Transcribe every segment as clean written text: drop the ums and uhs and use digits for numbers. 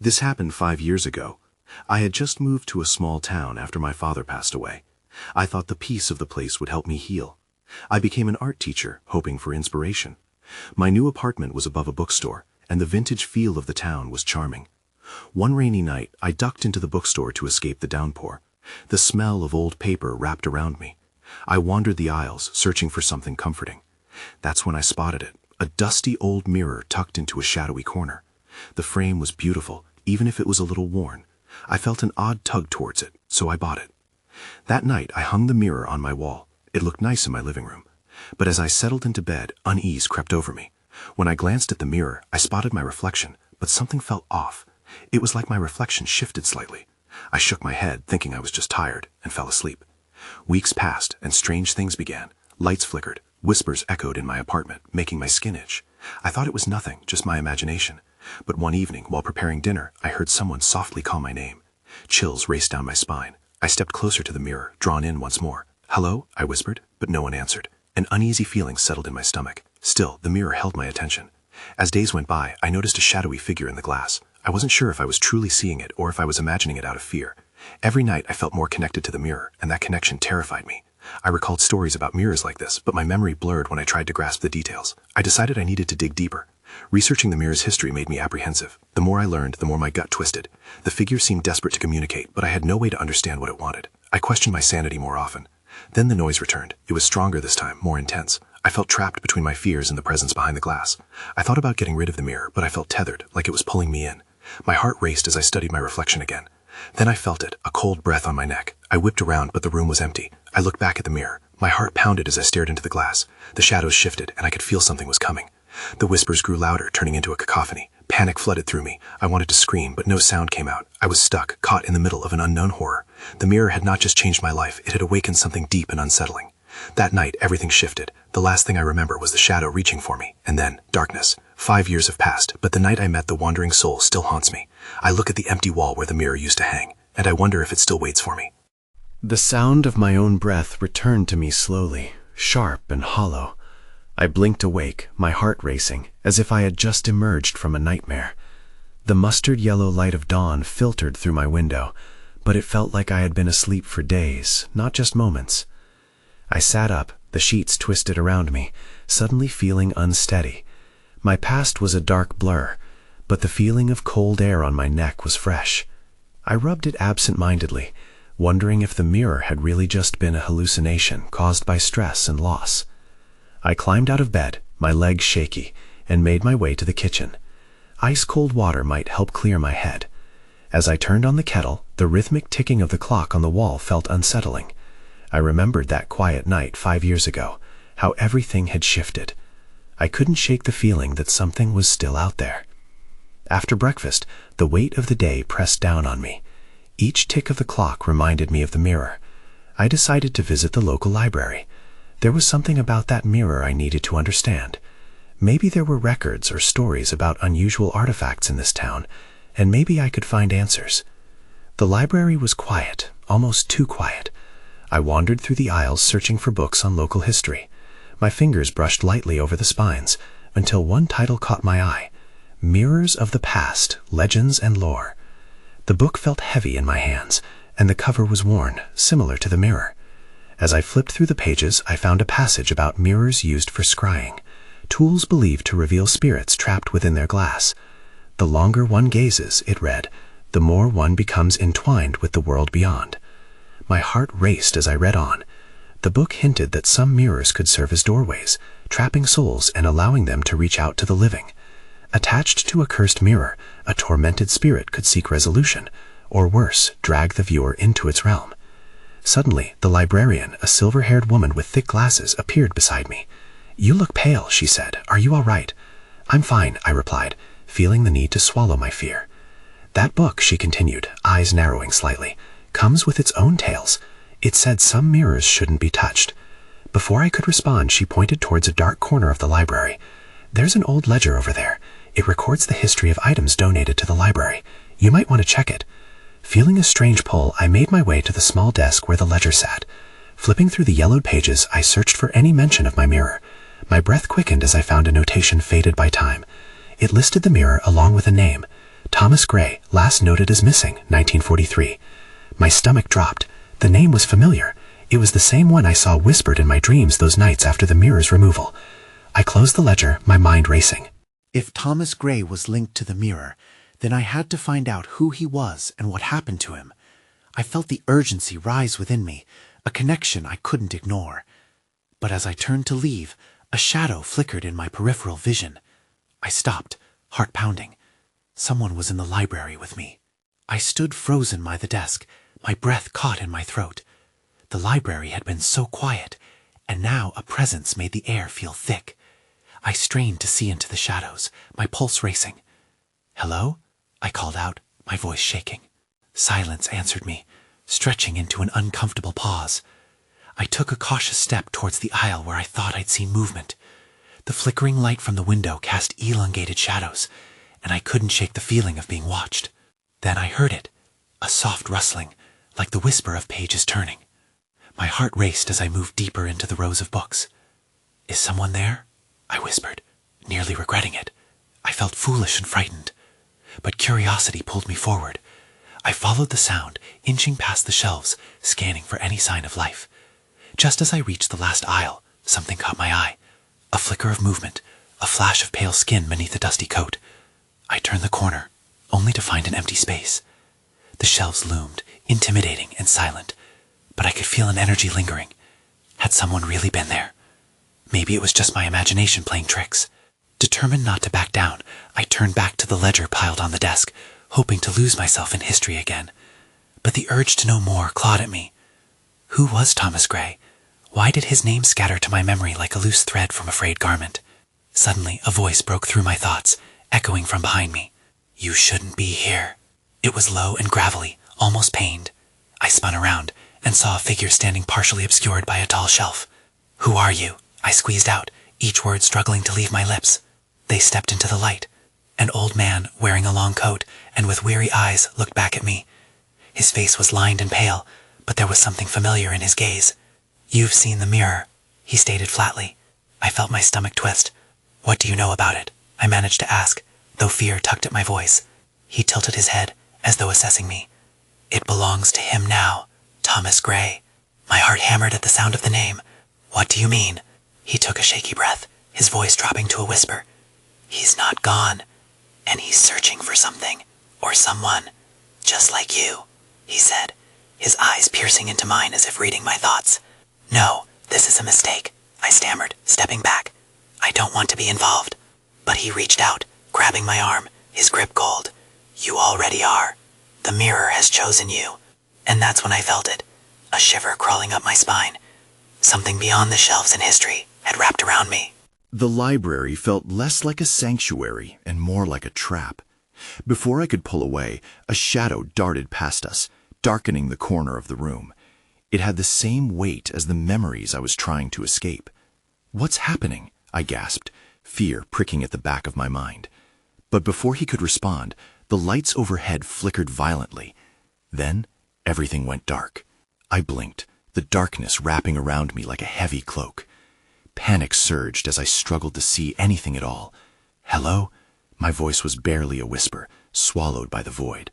This happened 5 years ago. I had just moved to a small town after my father passed away. I thought the peace of the place would help me heal. I became an art teacher, hoping for inspiration. My new apartment was above a bookstore, and the vintage feel of the town was charming. One rainy night, I ducked into the bookstore to escape the downpour. The smell of old paper wrapped around me. I wandered the aisles, searching for something comforting. That's when I spotted it, a dusty old mirror tucked into a shadowy corner. The frame was beautiful, even if it was a little worn. I felt an odd tug towards it, so I bought it. That night, I hung the mirror on my wall. It looked nice in my living room. But as I settled into bed, unease crept over me. When I glanced at the mirror, I spotted my reflection, but something felt off. It was like my reflection shifted slightly. I shook my head, thinking I was just tired, and fell asleep. Weeks passed, and strange things began. Lights flickered. Whispers echoed in my apartment, making my skin itch. I thought it was nothing, just my imagination. But one evening, while preparing dinner, I heard someone softly call my name. Chills raced down my spine. I stepped closer to the mirror, drawn in once more. "Hello?" I whispered, but no one answered. An uneasy feeling settled in my stomach. Still, the mirror held my attention. As days went by, I noticed a shadowy figure in the glass. I wasn't sure if I was truly seeing it or if I was imagining it out of fear. Every night, I felt more connected to the mirror, and that connection terrified me. I recalled stories about mirrors like this, but my memory blurred when I tried to grasp the details. I decided I needed to dig deeper. Researching the mirror's history made me apprehensive. The more I learned, the more my gut twisted. The figure seemed desperate to communicate, but I had no way to understand what it wanted. I questioned my sanity more often. Then the noise returned. It was stronger this time, more intense. I felt trapped between my fears and the presence behind the glass. I thought about getting rid of the mirror, but I felt tethered, like it was pulling me in. My heart raced as I studied my reflection again. Then I felt it, a cold breath on my neck. I whipped around, but the room was empty. I looked back at the mirror. My heart pounded as I stared into the glass. The shadows shifted, and I could feel something was coming. The whispers grew louder, turning into a cacophony. Panic flooded through me. I wanted to scream, but no sound came out. I was stuck, caught in the middle of an unknown horror. The mirror had not just changed my life, it had awakened something deep and unsettling. That night, everything shifted. The last thing I remember was the shadow reaching for me, and then darkness. 5 years have passed, but the night I met the wandering soul still haunts me. I look at the empty wall where the mirror used to hang, and I wonder if it still waits for me. The sound of my own breath returned to me slowly, sharp and hollow. I blinked awake, my heart racing, as if I had just emerged from a nightmare. The mustard-yellow light of dawn filtered through my window, but it felt like I had been asleep for days, not just moments. I sat up, the sheets twisted around me, suddenly feeling unsteady. My past was a dark blur, but the feeling of cold air on my neck was fresh. I rubbed it absent-mindedly, wondering if the mirror had really just been a hallucination caused by stress and loss. I climbed out of bed, my legs shaky, and made my way to the kitchen. Ice-cold water might help clear my head. As I turned on the kettle, the rhythmic ticking of the clock on the wall felt unsettling. I remembered that quiet night 5 years ago, how everything had shifted. I couldn't shake the feeling that something was still out there. After breakfast, the weight of the day pressed down on me. Each tick of the clock reminded me of the mirror. I decided to visit the local library. There was something about that mirror I needed to understand. Maybe there were records or stories about unusual artifacts in this town, and maybe I could find answers. The library was quiet, almost too quiet. I wandered through the aisles searching for books on local history. My fingers brushed lightly over the spines, until one title caught my eye: Mirrors of the Past, Legends and Lore. The book felt heavy in my hands, and the cover was worn, similar to the mirror. As I flipped through the pages, I found a passage about mirrors used for scrying, tools believed to reveal spirits trapped within their glass. The longer one gazes, it read, the more one becomes entwined with the world beyond. My heart raced as I read on. The book hinted that some mirrors could serve as doorways, trapping souls and allowing them to reach out to the living. Attached to a cursed mirror, a tormented spirit could seek resolution, or worse, drag the viewer into its realm. Suddenly, the librarian, a silver-haired woman with thick glasses, appeared beside me. "You look pale," she said. "Are you all right?" "I'm fine," I replied, feeling the need to swallow my fear. "That book," she continued, eyes narrowing slightly, "comes with its own tales. It said some mirrors shouldn't be touched." Before I could respond, she pointed towards a dark corner of the library. "There's an old ledger over there. It records the history of items donated to the library. You might want to check it." Feeling a strange pull, I made my way to the small desk where the ledger sat. Flipping through the yellowed pages, I searched for any mention of my mirror. My breath quickened as I found a notation faded by time. It listed the mirror along with a name: Thomas Gray, last noted as missing, 1943. My stomach dropped. The name was familiar. It was the same one I saw whispered in my dreams those nights after the mirror's removal. I closed the ledger, my mind racing. If Thomas Gray was linked to the mirror, then I had to find out who he was and what happened to him. I felt the urgency rise within me, a connection I couldn't ignore. But as I turned to leave, a shadow flickered in my peripheral vision. I stopped, heart pounding. Someone was in the library with me. I stood frozen by the desk, my breath caught in my throat. The library had been so quiet, and now a presence made the air feel thick. I strained to see into the shadows, my pulse racing. "Hello?" I called out, my voice shaking. Silence answered me, stretching into an uncomfortable pause. I took a cautious step towards the aisle where I thought I'd seen movement. The flickering light from the window cast elongated shadows, and I couldn't shake the feeling of being watched. Then I heard it, a soft rustling, like the whisper of pages turning. My heart raced as I moved deeper into the rows of books. "Is someone there?" I whispered, nearly regretting it. I felt foolish and frightened. But curiosity pulled me forward. I followed the sound, inching past the shelves, scanning for any sign of life. Just as I reached the last aisle, something caught my eye. A flicker of movement, a flash of pale skin beneath a dusty coat. I turned the corner, only to find an empty space. The shelves loomed, intimidating and silent, but I could feel an energy lingering. Had someone really been there? Maybe it was just my imagination playing tricks. Determined not to back down, I turned back to the ledger piled on the desk, hoping to lose myself in history again. But the urge to know more clawed at me. Who was Thomas Gray? Why did his name scatter to my memory like a loose thread from a frayed garment? Suddenly, a voice broke through my thoughts, echoing from behind me. "You shouldn't be here." It was low and gravelly, almost pained. I spun around and saw a figure standing partially obscured by a tall shelf. "Who are you?" I squeezed out, each word struggling to leave my lips. They stepped into the light. An old man, wearing a long coat and with weary eyes, looked back at me. His face was lined and pale, but there was something familiar in his gaze. "You've seen the mirror," he stated flatly. I felt my stomach twist. "What do you know about it?" I managed to ask, though fear tugged at my voice. He tilted his head, as though assessing me. "It belongs to him now, Thomas Gray." My heart hammered at the sound of the name. "What do you mean?" He took a shaky breath, his voice dropping to a whisper. "He's not gone, and he's searching for something, or someone, just like you," he said, his eyes piercing into mine as if reading my thoughts. "No, this is a mistake," I stammered, stepping back. "I don't want to be involved." But he reached out, grabbing my arm, his grip cold. "You already are. The mirror has chosen you." And that's when I felt it, a shiver crawling up my spine. Something beyond the shelves in history had wrapped around me. The library felt less like a sanctuary and more like a trap. Before I could pull away, a shadow darted past us, darkening the corner of the room. It had the same weight as the memories I was trying to escape. "What's happening?" I gasped, fear pricking at the back of my mind. But before he could respond, the lights overhead flickered violently. Then, everything went dark. I blinked, the darkness wrapping around me like a heavy cloak. Panic surged as I struggled to see anything at all. "Hello?" My voice was barely a whisper, swallowed by the void.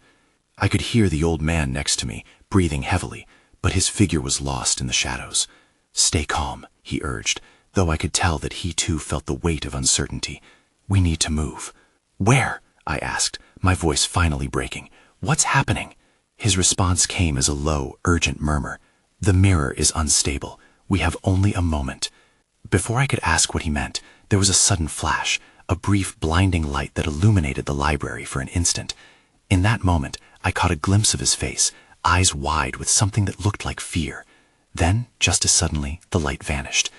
I could hear the old man next to me, breathing heavily, but his figure was lost in the shadows. "Stay calm," he urged, though I could tell that he too felt the weight of uncertainty. "We need to move." "Where?" I asked, my voice finally breaking. "What's happening?" His response came as a low, urgent murmur. "The mirror is unstable. We have only a moment." Before I could ask what he meant, there was a sudden flash, a brief blinding light that illuminated the library for an instant. In that moment, I caught a glimpse of his face, eyes wide with something that looked like fear. Then, just as suddenly, the light vanished.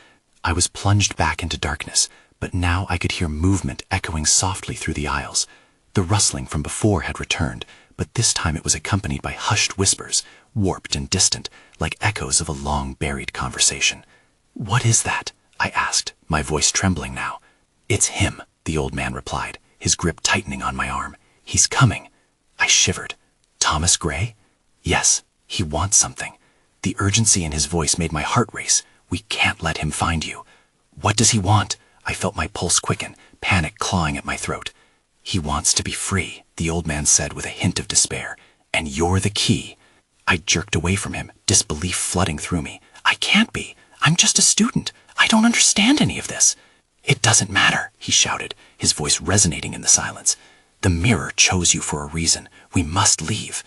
I was plunged back into darkness, but now I could hear movement echoing softly through the aisles. The rustling from before had returned, but this time it was accompanied by hushed whispers, warped and distant, like echoes of a long-buried conversation. "What is that?" I asked, my voice trembling now. "It's him," the old man replied, his grip tightening on my arm. "He's coming." I shivered. "Thomas Gray?" "Yes, he wants something." The urgency in his voice made my heart race. "We can't let him find you." "What does he want?" I felt my pulse quicken, panic clawing at my throat. "He wants to be free," the old man said with a hint of despair. "And you're the key." I jerked away from him, disbelief flooding through me. "I can't be. I'm just a student. I don't understand any of this." "It doesn't matter," he shouted, his voice resonating in the silence. "The mirror chose you for a reason. We must leave."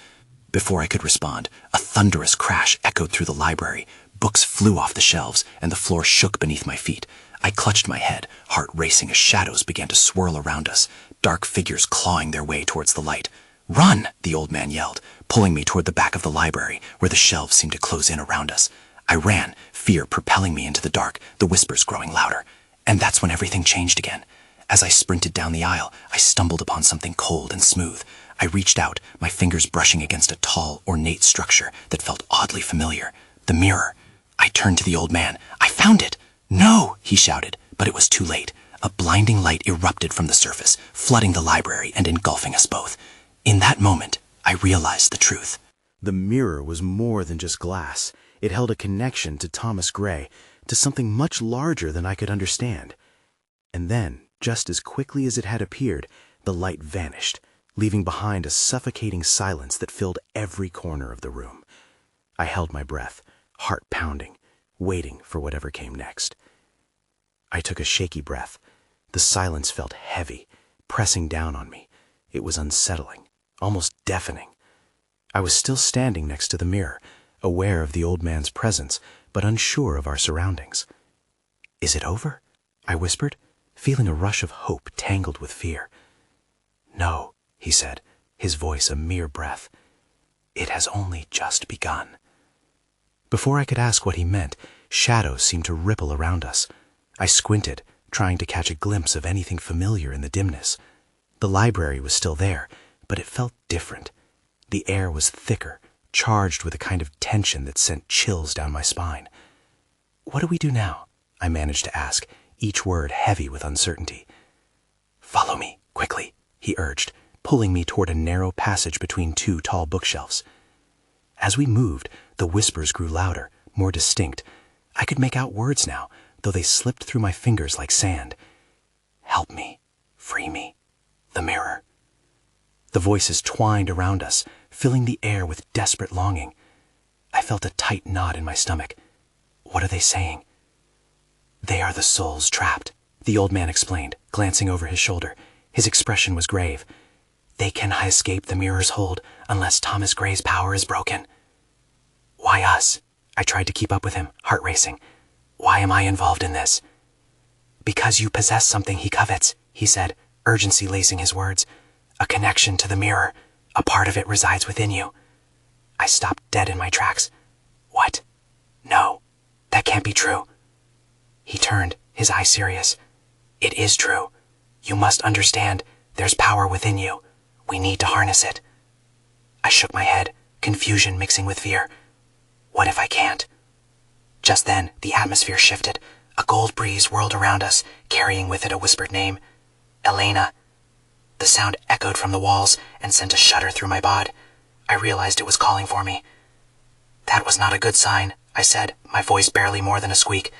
Before I could respond, a thunderous crash echoed through the library. Books flew off the shelves, and the floor shook beneath my feet. I clutched my head, heart racing as shadows began to swirl around us, dark figures clawing their way towards the light. "Run!" the old man yelled, pulling me toward the back of the library, where the shelves seemed to close in around us. I ran, fear propelling me into the dark, the whispers growing louder. And that's when everything changed again. As I sprinted down the aisle, I stumbled upon something cold and smooth. I reached out, my fingers brushing against a tall, ornate structure that felt oddly familiar. The mirror. I turned to the old man. "I found it!" "No!" he shouted, but it was too late. A blinding light erupted from the surface, flooding the library and engulfing us both. In that moment, I realized the truth. The mirror was more than just glass. It held a connection to Thomas Gray, to something much larger than I could understand. And then, just as quickly as it had appeared, the light vanished, leaving behind a suffocating silence that filled every corner of the room. I held my breath, heart pounding, waiting for whatever came next. I took a shaky breath. The silence felt heavy, pressing down on me. It was unsettling, almost deafening. I was still standing next to the mirror, aware of the old man's presence, but unsure of our surroundings. "Is it over?" I whispered, feeling a rush of hope tangled with fear. "No," he said, his voice a mere breath. "It has only just begun." Before I could ask what he meant, shadows seemed to ripple around us. I squinted, trying to catch a glimpse of anything familiar in the dimness. The library was still there, but it felt different. The air was thicker, charged with a kind of tension that sent chills down my spine. "What do we do now?" I managed to ask, each word heavy with uncertainty. "Follow me, quickly," he urged, pulling me toward a narrow passage between two tall bookshelves. As we moved, the whispers grew louder, more distinct. I could make out words now, though they slipped through my fingers like sand. "Help me, free me, the mirror." The voices twined around us, filling the air with desperate longing. I felt a tight knot in my stomach. What are they saying? "They are the souls trapped," the old man explained, glancing over his shoulder. His expression was grave. "They cannot escape the mirror's hold unless Thomas Gray's power is broken." "Why us?" I tried to keep up with him, heart racing. "Why am I involved in this?" "Because you possess something he covets," he said, urgency lacing his words. "A connection to the mirror. A part of it resides within you." I stopped dead in my tracks. "What? No, that can't be true." He turned, his eyes serious. "It is true. You must understand, there's power within you. We need to harness it." I shook my head, confusion mixing with fear. What if I can't? Just then, the atmosphere shifted. A cold breeze whirled around us, carrying with it a whispered name. "Elena." The sound echoed from the walls and sent a shudder through my bod. I realized it was calling for me. "That was not a good sign," I said, my voice barely more than a squeak.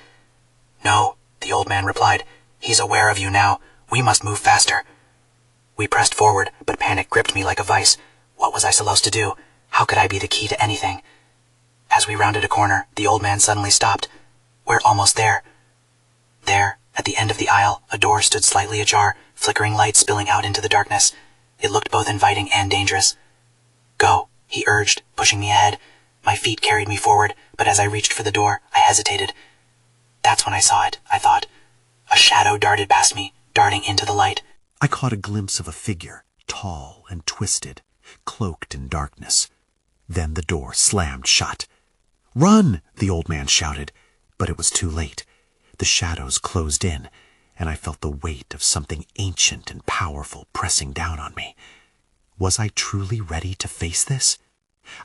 "No," the old man replied. "He's aware of you now. We must move faster." We pressed forward, but panic gripped me like a vice. What was I supposed to do? How could I be the key to anything? As we rounded a corner, the old man suddenly stopped. "We're almost there." There, at the end of the aisle, a door stood slightly ajar, flickering light spilling out into the darkness. It looked both inviting and dangerous. "Go," he urged, pushing me ahead. My feet carried me forward, but as I reached for the door, I hesitated. That's when I saw it, I thought. A shadow darted past me, darting into the light. I caught a glimpse of a figure, tall and twisted, cloaked in darkness. Then the door slammed shut. "Run!" the old man shouted, but it was too late. The shadows closed in, and I felt the weight of something ancient and powerful pressing down on me. Was I truly ready to face this?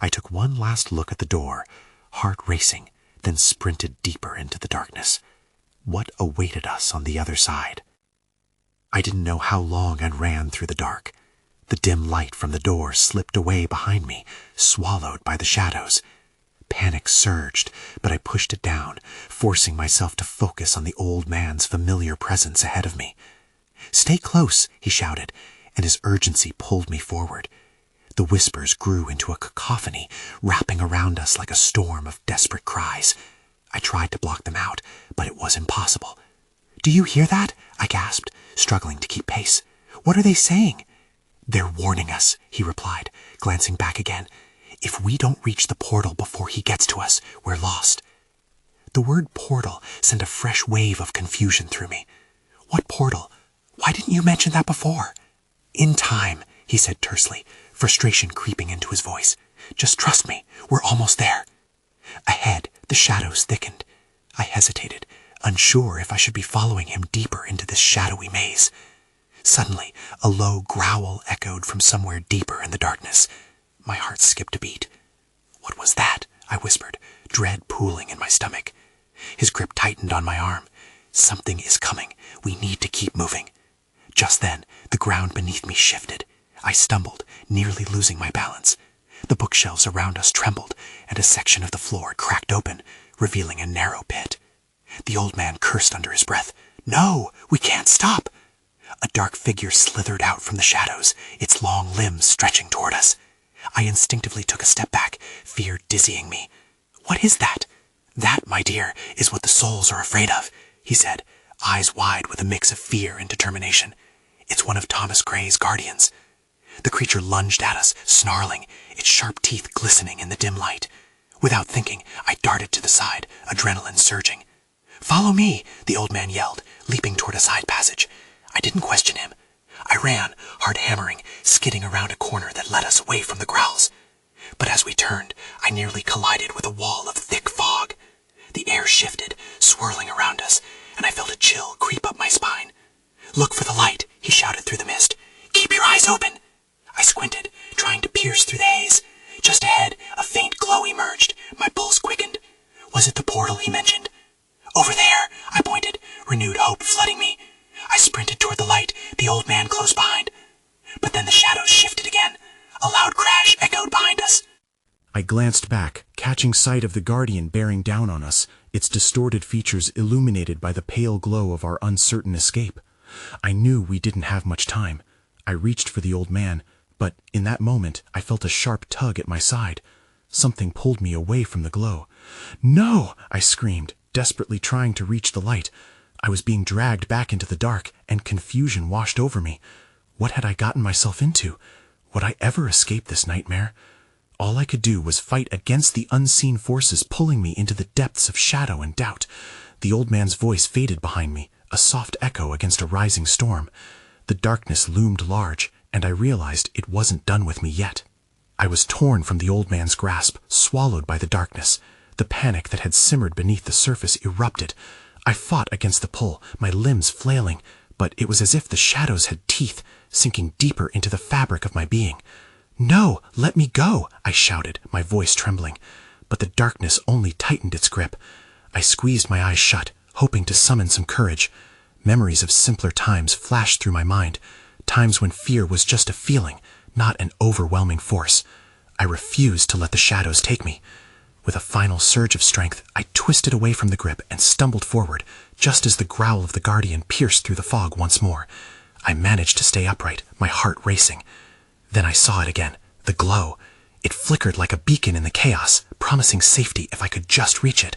I took one last look at the door, heart racing, then sprinted deeper into the darkness. What awaited us on the other side? I didn't know how long I ran through the dark. The dim light from the door slipped away behind me, swallowed by the shadows. Panic surged, but I pushed it down, forcing myself to focus on the old man's familiar presence ahead of me. "Stay close," he shouted, and his urgency pulled me forward. The whispers grew into a cacophony, wrapping around us like a storm of desperate cries. I tried to block them out, but it was impossible. "Do you hear that?" I gasped, struggling to keep pace. "What are they saying?" "They're warning us," he replied, glancing back again. "If we don't reach the portal before he gets to us, we're lost." The word portal sent a fresh wave of confusion through me. "What portal? Why didn't you mention that before?" "In time," he said tersely, frustration creeping into his voice. "Just trust me, we're almost there." Ahead, the shadows thickened. I hesitated, unsure if I should be following him deeper into this shadowy maze. Suddenly, a low growl echoed from somewhere deeper in the darkness. My heart skipped a beat. "What was that?" I whispered, dread pooling in my stomach. His grip tightened on my arm. "Something is coming. We need to keep moving." Just then, the ground beneath me shifted. I stumbled, nearly losing my balance. The bookshelves around us trembled, and a section of the floor cracked open, revealing a narrow pit. The old man cursed under his breath. "No, we can't stop!" A dark figure slithered out from the shadows, its long limbs stretching toward us. I instinctively took a step back, fear dizzying me. "What is that?" "That, my dear, is what the souls are afraid of," he said, eyes wide with a mix of fear and determination. "It's one of Thomas Gray's guardians." The creature lunged at us, snarling, its sharp teeth glistening in the dim light. Without thinking, I darted to the side, adrenaline surging. "Follow me," the old man yelled, leaping toward a side passage. I didn't question him. I ran, heart hammering, skidding around a corner that led us away from the growls. But as we turned, I nearly collided with a wall of thick fog. The air shifted, swirling around us, and I felt a chill creep up my spine. "Look for the light," he shouted through the mist. "Keep your eyes open." I squinted, trying to pierce through the haze. Just ahead, a faint glow emerged. My pulse quickened. Was it the portal he mentioned? "Over there," I pointed, renewed hope flooding me. I sprinted toward the light, the old man close behind. But then the shadows shifted again. A loud crash echoed behind us. I glanced back, catching sight of the guardian bearing down on us, its distorted features illuminated by the pale glow of our uncertain escape. I knew we didn't have much time. I reached for the old man, but in that moment I felt a sharp tug at my side. Something pulled me away from the glow. "No!" I screamed, desperately trying to reach the light. I was being dragged back into the dark, and confusion washed over me. What had I gotten myself into? Would I ever escape this nightmare? All I could do was fight against the unseen forces pulling me into the depths of shadow and doubt. The old man's voice faded behind me, a soft echo against a rising storm. The darkness loomed large, and I realized it wasn't done with me yet. I was torn from the old man's grasp, swallowed by the darkness. The panic that had simmered beneath the surface erupted. I fought against the pull, my limbs flailing, but it was as if the shadows had teeth, sinking deeper into the fabric of my being. "No, let me go," I shouted, my voice trembling. But the darkness only tightened its grip. I squeezed my eyes shut, hoping to summon some courage. Memories of simpler times flashed through my mind, times when fear was just a feeling, not an overwhelming force. I refused to let the shadows take me. With a final surge of strength, I twisted away from the grip and stumbled forward, just as the growl of the guardian pierced through the fog once more. I managed to stay upright, my heart racing. Then I saw it again, the glow. It flickered like a beacon in the chaos, promising safety if I could just reach it.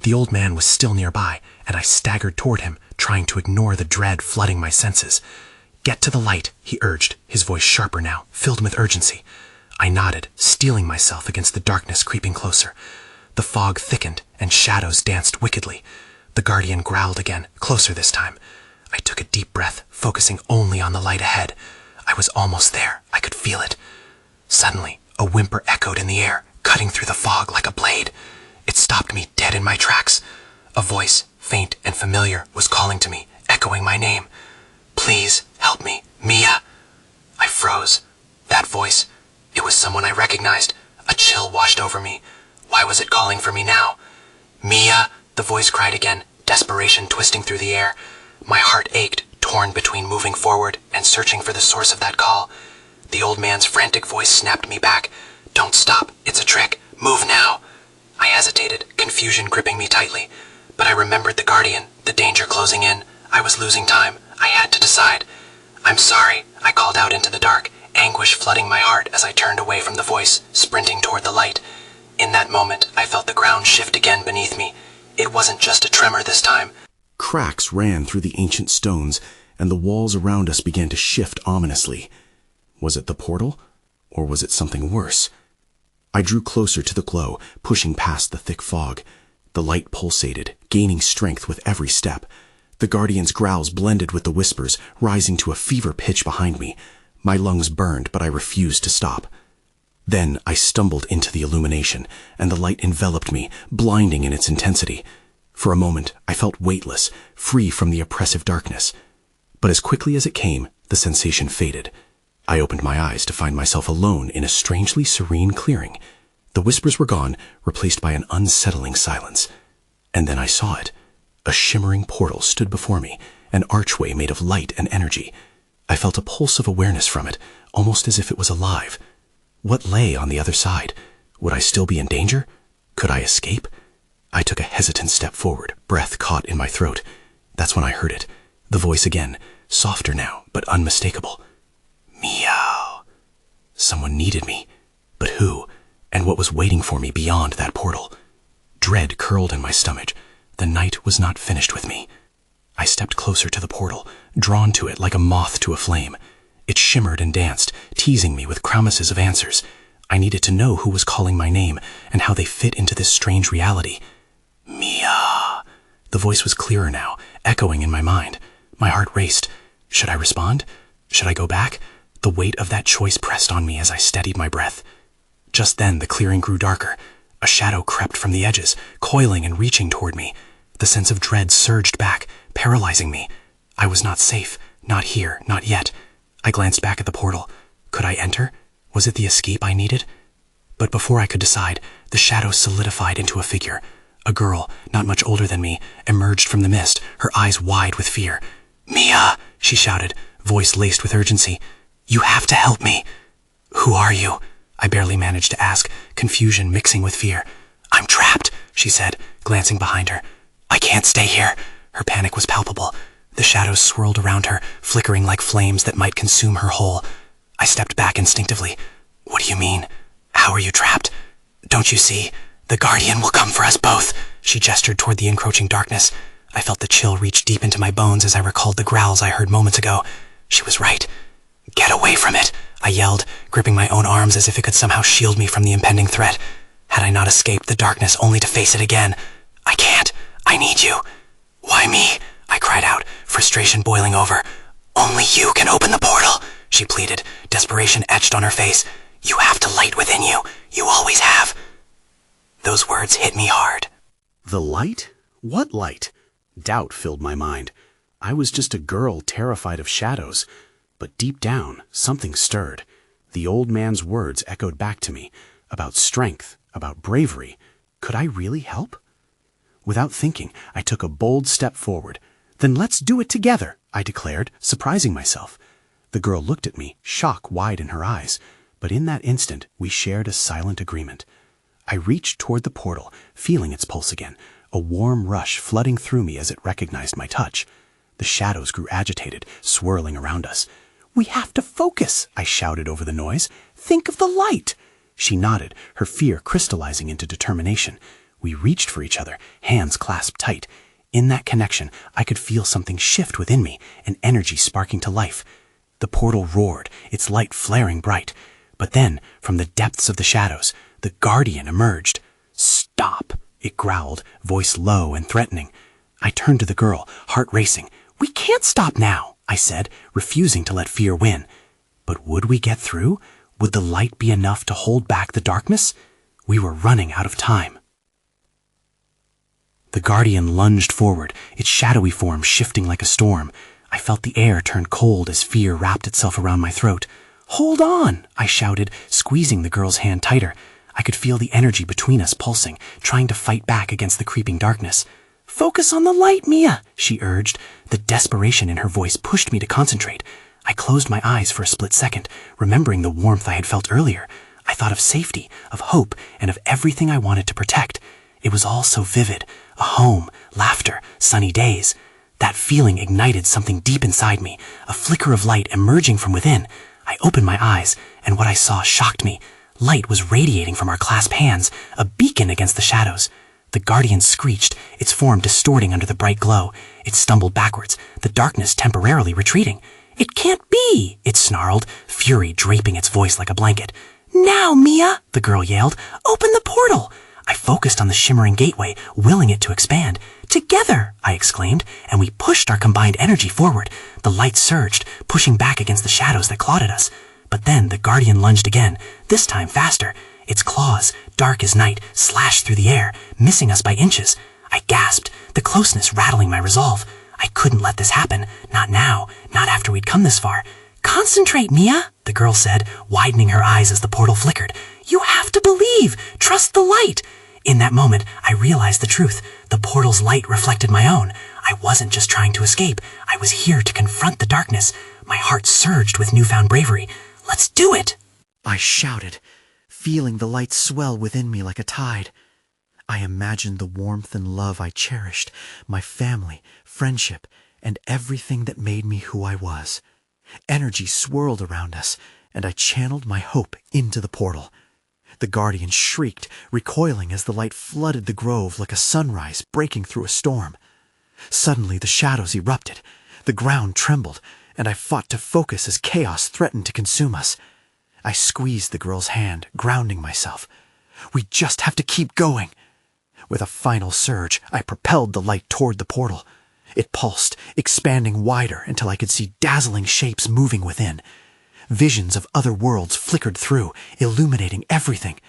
The old man was still nearby, and I staggered toward him, trying to ignore the dread flooding my senses. "Get to the light," he urged, his voice sharper now, filled with urgency. I nodded, steeling myself against the darkness creeping closer. The fog thickened, and shadows danced wickedly. The guardian growled again, closer this time. I took a deep breath, focusing only on the light ahead. I was almost there. I could feel it. Suddenly, a whimper echoed in the air, cutting through the fog like a blade. It stopped me dead in my tracks. A voice, faint and familiar, was calling to me, echoing my name. "Please, help me, Mia." I froze. That voice, it was someone I recognized. A chill washed over me. Why was it calling for me now? "Mia," the voice cried again, desperation twisting through the air. My heart ached, torn between moving forward and searching for the source of that call. The old man's frantic voice snapped me back. "Don't stop, it's a trick. Move now." I hesitated, confusion gripping me tightly. But I remembered the guardian, the danger closing in. I was losing time. I had to decide. I'm sorry, I called out into the dark, anguish flooding my heart as I turned away from the voice, sprinting toward the light. In that moment, I felt the ground shift again beneath me. It wasn't just a tremor this time. Cracks ran through the ancient stones, and the walls around us began to shift ominously. Was it the portal, or was it something worse? I drew closer to the glow, pushing past the thick fog. The light pulsated, gaining strength with every step. The Guardian's growls blended with the whispers, rising to a fever pitch behind me. My lungs burned, but I refused to stop. Then I stumbled into the illumination, and the light enveloped me, blinding in its intensity. For a moment, I felt weightless, free from the oppressive darkness. But as quickly as it came, the sensation faded. I opened my eyes to find myself alone in a strangely serene clearing. The whispers were gone, replaced by an unsettling silence. And then I saw it. A shimmering portal stood before me, an archway made of light and energy. I felt a pulse of awareness from it, almost as if it was alive. What lay on the other side? Would I still be in danger? Could I escape? I took a hesitant step forward, breath caught in my throat. That's when I heard it. The voice again, softer now, but unmistakable. Meow. Someone needed me. But who? And what was waiting for me beyond that portal? Dread curled in my stomach. The night was not finished with me. I stepped closer to the portal, drawn to it like a moth to a flame. It shimmered and danced, teasing me with promises of answers. I needed to know who was calling my name and how they fit into this strange reality. Mia. The voice was clearer now, echoing in my mind. My heart raced. Should I respond? Should I go back? The weight of that choice pressed on me as I steadied my breath. Just then, the clearing grew darker. A shadow crept from the edges, coiling and reaching toward me. The sense of dread surged back, paralyzing me. I was not safe. Not here. Not yet. I glanced back at the portal. Could I enter? Was it the escape I needed? But before I could decide, the shadow solidified into a figure. A girl, not much older than me, emerged from the mist, her eyes wide with fear. Mia, she shouted, voice laced with urgency. You have to help me. Who are you? I barely managed to ask, confusion mixing with fear. I'm trapped, she said, glancing behind her. I can't stay here. Her panic was palpable. The shadows swirled around her, flickering like flames that might consume her whole. I stepped back instinctively. What do you mean? How are you trapped? Don't you see? The Guardian will come for us both. She gestured toward the encroaching darkness. I felt the chill reach deep into my bones as I recalled the growls I heard moments ago. She was right. Get away from it, I yelled, gripping my own arms as if it could somehow shield me from the impending threat. Had I not escaped the darkness only to face it again? I can't. I need you. Why me? I cried out, frustration boiling over. Only you can open the portal, she pleaded, desperation etched on her face. You have the light within you. You always have. Those words hit me hard. The light? What light? Doubt filled my mind. I was just a girl terrified of shadows. But deep down, something stirred. The old man's words echoed back to me, about strength, about bravery. Could I really help? Without thinking, I took a bold step forward. Then let's do it together, I declared, surprising myself. The girl looked at me, shock wide in her eyes. But in that instant, we shared a silent agreement. I reached toward the portal, feeling its pulse again, a warm rush flooding through me as it recognized my touch. The shadows grew agitated, swirling around us. We have to focus, I shouted over the noise. Think of the light. She nodded, her fear crystallizing into determination. We reached for each other, hands clasped tight. In that connection, I could feel something shift within me, an energy sparking to life. The portal roared, its light flaring bright. But then, from the depths of the shadows, the Guardian emerged. Stop, it growled, voice low and threatening. I turned to the girl, heart racing. We can't stop now, I said, refusing to let fear win. But would we get through? Would the light be enough to hold back the darkness? We were running out of time. The Guardian lunged forward, its shadowy form shifting like a storm. I felt the air turn cold as fear wrapped itself around my throat. Hold on, I shouted, squeezing the girl's hand tighter. I could feel the energy between us pulsing, trying to fight back against the creeping darkness. Focus on the light, Mia, she urged. The desperation in her voice pushed me to concentrate. I closed my eyes for a split second, remembering the warmth I had felt earlier. I thought of safety, of hope, and of everything I wanted to protect. It was all so vivid. A home, laughter, sunny days. That feeling ignited something deep inside me, a flicker of light emerging from within. I opened my eyes, and what I saw shocked me. Light was radiating from our clasped hands, a beacon against the shadows. The guardian screeched, its form distorting under the bright glow. It stumbled backwards, the darkness temporarily retreating. "It can't be!" it snarled, fury draping its voice like a blanket. "Now, Mia!" the girl yelled. "Open the portal!" I focused on the shimmering gateway, willing it to expand. "Together!" I exclaimed, and we pushed our combined energy forward. The light surged, pushing back against the shadows that clawed at us. But then the guardian lunged again, this time faster. Its claws, dark as night, slashed through the air, missing us by inches. I gasped, the closeness rattling my resolve. I couldn't let this happen. Not now, not after we'd come this far. "Concentrate, Mia," the girl said, widening her eyes as the portal flickered. "You have to believe. Trust the light." In that moment, I realized the truth. The portal's light reflected my own. I wasn't just trying to escape. I was here to confront the darkness. My heart surged with newfound bravery. "Let's do it!" I shouted, feeling the light swell within me like a tide. I imagined the warmth and love I cherished, my family, friendship, and everything that made me who I was. Energy swirled around us, and I channeled my hope into the portal. The guardian shrieked, recoiling as the light flooded the grove like a sunrise breaking through a storm. Suddenly the shadows erupted, the ground trembled, and I fought to focus as chaos threatened to consume us. I squeezed the girl's hand, grounding myself. "We just have to keep going." With a final surge, I propelled the light toward the portal. It pulsed, expanding wider until I could see dazzling shapes moving within. Visions of other worlds flickered through, illuminating everything.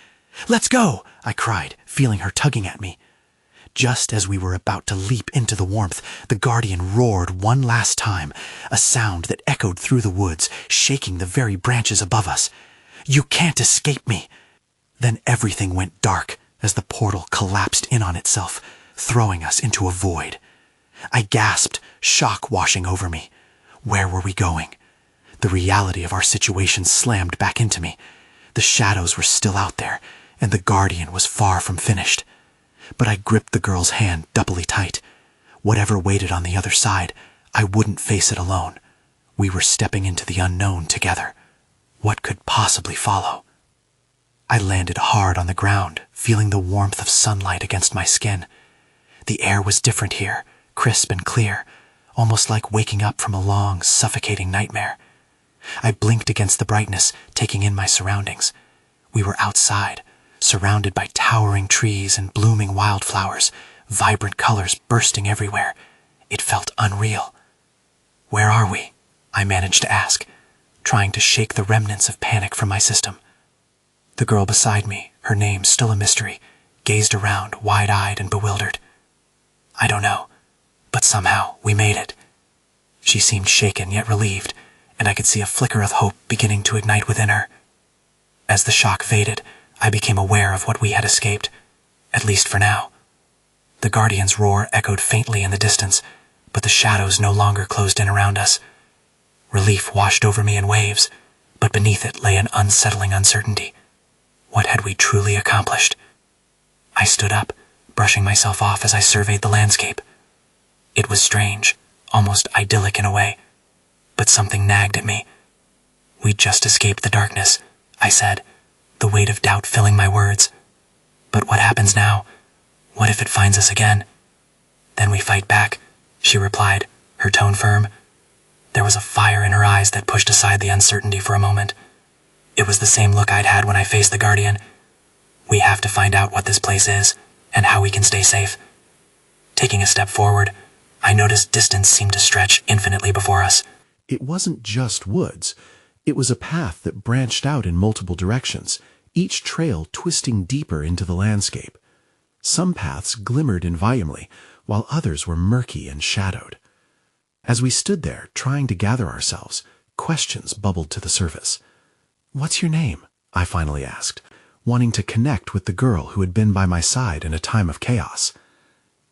"Let's go!" I cried, feeling her tugging at me. Just as we were about to leap into the warmth, the guardian roared one last time, a sound that echoed through the woods, shaking the very branches above us. "You can't escape me!" Then everything went dark as the portal collapsed in on itself, throwing us into a void. I gasped, shock washing over me. Where were we going? The reality of our situation slammed back into me. The shadows were still out there, and the guardian was far from finished. But I gripped the girl's hand doubly tight. Whatever waited on the other side, I wouldn't face it alone. We were stepping into the unknown together. What could possibly follow? I landed hard on the ground, feeling the warmth of sunlight against my skin. The air was different here, crisp and clear, almost like waking up from a long, suffocating nightmare. I blinked against the brightness, taking in my surroundings. We were outside, surrounded by towering trees and blooming wildflowers, vibrant colors bursting everywhere. It felt unreal. "Where are we?" I managed to ask, trying to shake the remnants of panic from my system. The girl beside me, her name still a mystery, gazed around, wide-eyed and bewildered. "I don't know, but somehow we made it." She seemed shaken yet relieved, and I could see a flicker of hope beginning to ignite within her. As the shock faded, I became aware of what we had escaped, at least for now. The guardian's roar echoed faintly in the distance, but the shadows no longer closed in around us. Relief washed over me in waves, but beneath it lay an unsettling uncertainty. What had we truly accomplished? I stood up, brushing myself off as I surveyed the landscape. It was strange, almost idyllic in a way, but something nagged at me. "We just escaped the darkness," I said, the weight of doubt filling my words. "But what happens now? What if it finds us again?" "Then we fight back," she replied, her tone firm. There was a fire in her eyes that pushed aside the uncertainty for a moment. It was the same look I'd had when I faced the guardian. "We have to find out what this place is, and how we can stay safe." Taking a step forward, I noticed distance seemed to stretch infinitely before us. It wasn't just woods. It was a path that branched out in multiple directions, each trail twisting deeper into the landscape. Some paths glimmered invitingly, while others were murky and shadowed. As we stood there, trying to gather ourselves, questions bubbled to the surface. "What's your name?" I finally asked, wanting to connect with the girl who had been by my side in a time of chaos.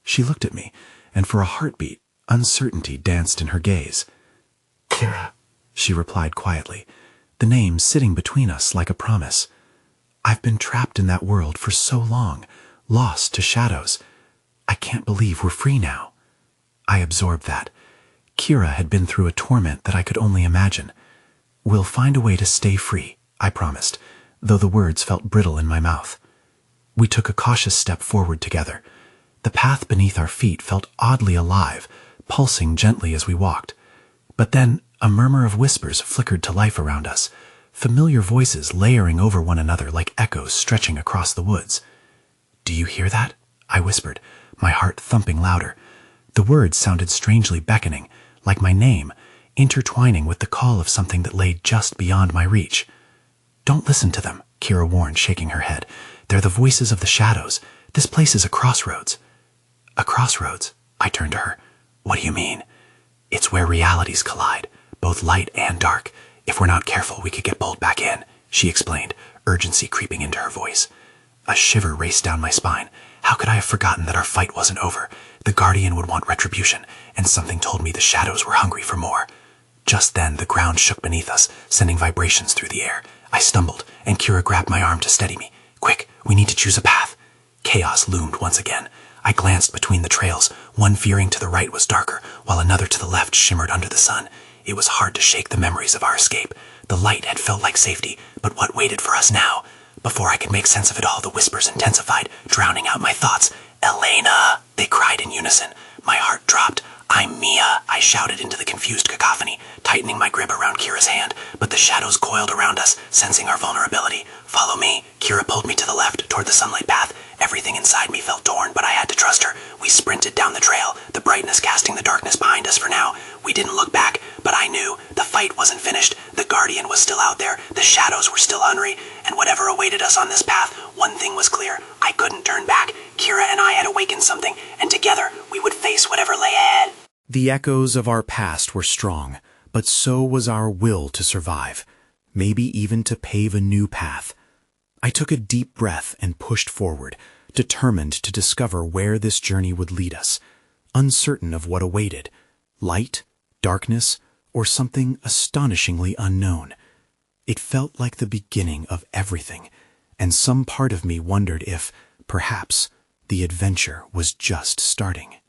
She looked at me, and for a heartbeat, uncertainty danced in her gaze. "Kira," she replied quietly, the name sitting between us like a promise. "I've been trapped in that world for so long, lost to shadows. I can't believe we're free now." I absorbed that. Kira had been through a torment that I could only imagine. "We'll find a way to stay free," I promised, though the words felt brittle in my mouth. We took a cautious step forward together. The path beneath our feet felt oddly alive, pulsing gently as we walked. But then a murmur of whispers flickered to life around us, familiar voices layering over one another like echoes stretching across the woods. "Do you hear that?" I whispered, my heart thumping louder. The words sounded strangely beckoning, like my name, intertwining with the call of something that lay just beyond my reach. "Don't listen to them," Kira warned, shaking her head. "They're the voices of the shadows. This place is a crossroads." "A crossroads?" I turned to her. "What do you mean?" "It's where realities collide, both light and dark. If we're not careful, we could get pulled back in," she explained, urgency creeping into her voice. A shiver raced down my spine. How could I have forgotten that our fight wasn't over? The Guardian would want retribution, and something told me the shadows were hungry for more. Just then, the ground shook beneath us, sending vibrations through the air. I stumbled, and Kira grabbed my arm to steady me. "Quick, we need to choose a path." Chaos loomed once again. I glanced between the trails. One veering to the right was darker, while another to the left shimmered under the sun. It was hard to shake the memories of our escape. The light had felt like safety, but what waited for us now? Before I could make sense of it all, the whispers intensified, drowning out my thoughts. "Elena!" they cried in unison. My heart dropped. "I'm Mia," I shouted into the confused cacophony, tightening my grip around Kira's hand, but the shadows coiled around us, sensing our vulnerability. "Follow me." Kira pulled me to the left, toward the sunlight path. Everything inside me felt torn, but I had to trust her. We sprinted down the trail, the brightness casting the darkness behind us for now. We didn't look back, but I knew the fight wasn't finished. The Guardian was still out there, the shadows were still hungry, and whatever awaited us on this path, one thing was clear. I couldn't turn back. Kira and I had awakened something, and together we would face whatever lay ahead. The echoes of our past were strong, but so was our will to survive, maybe even to pave a new path. I took a deep breath and pushed forward, determined to discover where this journey would lead us, uncertain of what awaited, light, darkness, or something astonishingly unknown. It felt like the beginning of everything, and some part of me wondered if, perhaps, the adventure was just starting.